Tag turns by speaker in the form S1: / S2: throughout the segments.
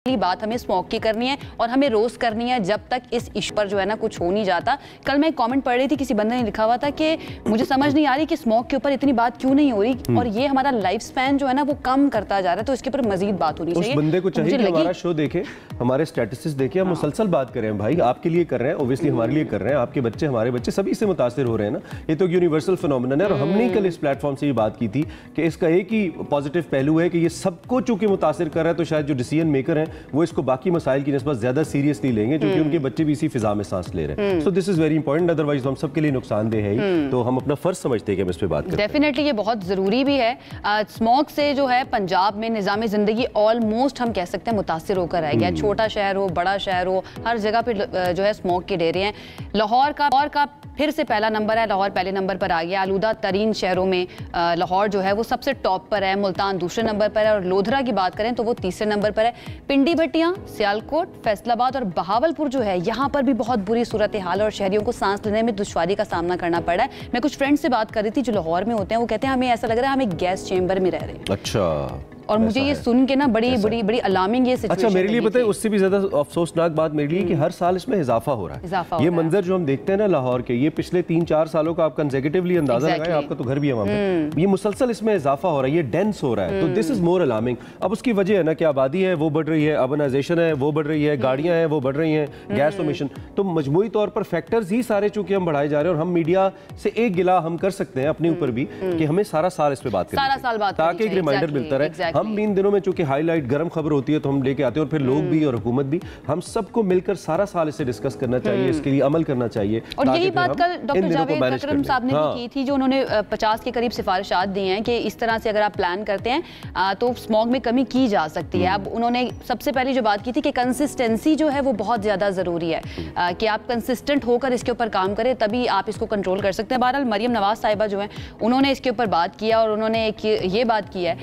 S1: बात हमें स्मोक की करनी है और हमें रोज करनी है जब तक इस इश्यू पर जो है ना कुछ हो नहीं जाता। कल मैं एक कमेंट पढ़ रही थी, किसी बंदे ने लिखा हुआ था कि मुझे समझ नहीं आ रही कि स्मोक के ऊपर इतनी बात क्यों नहीं हो रही और ये हमारा लाइफ स्पैन जो है ना वो कम करता जा रहा है, तो इसके ऊपर मजीद बात होनी चाहिए।
S2: उस बंदे को चाहिए कि हमारा शो देखे, हमारे स्टैटिस्टिक्स देखे, हम मुसलसल बात करें। भाई आपके लिए कर रहे हैं, ओब्वियसली हमारे लिए कर रहे हैं, आपके बच्चे हमारे बच्चे सभी से मुतासिर हो रहे हैं ना। ये तो यूनिवर्सल फिनोमेनन है और हमने कल इस प्लेटफॉर्म से ये बात की थी कि इसका एक ही पॉजिटिव पहलू है कि ये सबको चूंकि मुतासिर कर रहा है, तो शायद जो डिसीजन मेकर हैं वो इसको बाकी मसाइल की निस्बत ज्यादा सीरियसली लेंगे क्योंकि उनके बच्चे भी इसी फिजा में सांस ले रहे हैं। So this is very important, otherwise हम सबके लिए नुकसानदेह है ही, तो हम अपना फर्ज समझते हैं कि हम इस पे बात करें।
S1: डेफिनेटली ये बहुत जरूरी भी है। स्मोक से जो है पंजाब में निज़ाम जिंदगी ऑलमोस्ट हम कह सकते हैं मुतासिर होकर रह गया। छोटा शहर हो, बड़ा शहर हो, हर जगह पे जो है स्मोक के डेरे हैं। लाहौर का फिर से पहला नंबर है, लाहौर पहले नंबर पर आ गया। आलूदा तरीन शहरों में लाहौर जो है वो सबसे टॉप पर है, मुल्तान दूसरे नंबर पर है और लोधरा की बात करें तो वो तीसरे नंबर पर है। पिंडी भट्टियां, सियालकोट, फैसलाबाद और बहावलपुर जो है यहाँ पर भी बहुत बुरी सूरत हाल और शहरियों को सांस लेने में दुश्वारी का सामना करना पड़ रहा है। मैं कुछ फ्रेंड से बात कर रही थी जो लाहौर में होते हैं, वो कहते हैं हमें ऐसा लग रहा है हम एक गैस चेंबर में रह रहे हैं।
S2: अच्छा,
S1: और मुझे ये सुन के ना बड़ी अलार्मिंग ये सिचुएशन।
S2: अच्छा, मेरे लिए पता है उससे भी ज्यादा अफसोसनाक बात मेरे लिए कि हर साल इसमें इजाफा हो रहा है। ये मंजर जो हम देखते हैं ना लाहौर के, ये पिछले 3-4 सालों का आप कंसेक्यूटिवली अंदाजा लगाएं, आपका तो घर भी है वहाँ पे, ये मुसलसल इसमें इजाफा हो रहा है, ये डेंस हो रहा है। तो दिस इज मोर अलार्मिंग। अब उसकी वजह है ना कि आबादी है वो बढ़ रही है, अर्बनाइजेशन है वो बढ़ रही है, गाड़ियां हैं वो बढ़ रही हैं, गैस एमिशन, तो मजमूई तौर पर फैक्टर्स ही सारे चूंकि हम बढ़ाए जा रहे हैं। और हम मीडिया से एक गिला हम कर सकते हैं अपने ऊपर भी कि हमें सारा साल इस पे बात करें ताकि एक रिमाइंडर मिलता रहे। हम इन दिनों में हाईलाइट गर्म खबर होती है तो हम लेके आते हैं और फिर लोग भी और हुकूमत भी, हम सबको मिलकर सारा साल इसे डिस्कस करना चाहिए, इसके लिए अमल करना चाहिए।
S1: और यही बात कल डॉक्टर जावेद अकरम साहब ने भी की थी, जो उन्होंने 50 के करीब सिफारिशात दी हैं कि इस तरह से अगर आप प्लान करते हैं तो स्मॉग में कमी की जा सकती है। अब उन्होंने सबसे पहले जो बात की थी कि कंसिस्टेंसी जो है वो बहुत ज्यादा जरूरी है, कि आप कंसिस्टेंट होकर इसके ऊपर काम करें तभी आप इसको कंट्रोल कर सकते हैं। बहरहाल मरियम नवाज साहिबा जो है उन्होंने इसके ऊपर बात किया और उन्होंने ये बात की है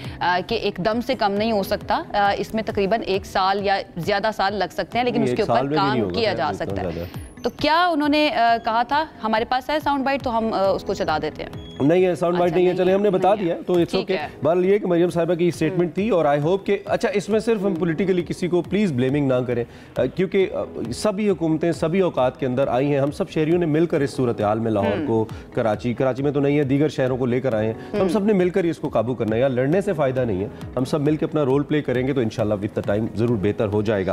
S1: कि एकदम से कम नहीं हो सकता, इसमें तकरीबन 1 साल या ज्यादा साल लग सकते हैं, लेकिन उसके ऊपर काम किया जा सकता है। तो क्या उन्होंने कहा था, हमारे पास है साउंड बाइट तो हम उसको चला देते हैं।
S2: नहीं है साउंड बाइट, नहीं है, चले हमने बता दिया तो इट्स ओके। बहरहाल ये कि मरियम साहिबा की स्टेटमेंट थी और आई होप कि अच्छा इसमें सिर्फ हम पॉलिटिकली किसी को प्लीज ब्लेमिंग ना करें, क्योंकि सभी हुकूमतें सभी औकात के अंदर आई हैं। हम सब शहरियों ने मिलकर इस सूरत हाल में लाहौर को, कराची में तो नहीं है, दीगर शहरों को लेकर आए हैं, तो हम सब ने मिलकर इसको काबू करना है। यार लड़ने से फायदा नहीं है, हम सब मिलकर अपना रोल प्ले करेंगे तो इंशाल्लाह विद द टाइम जरूर बेहतर हो जाएगा।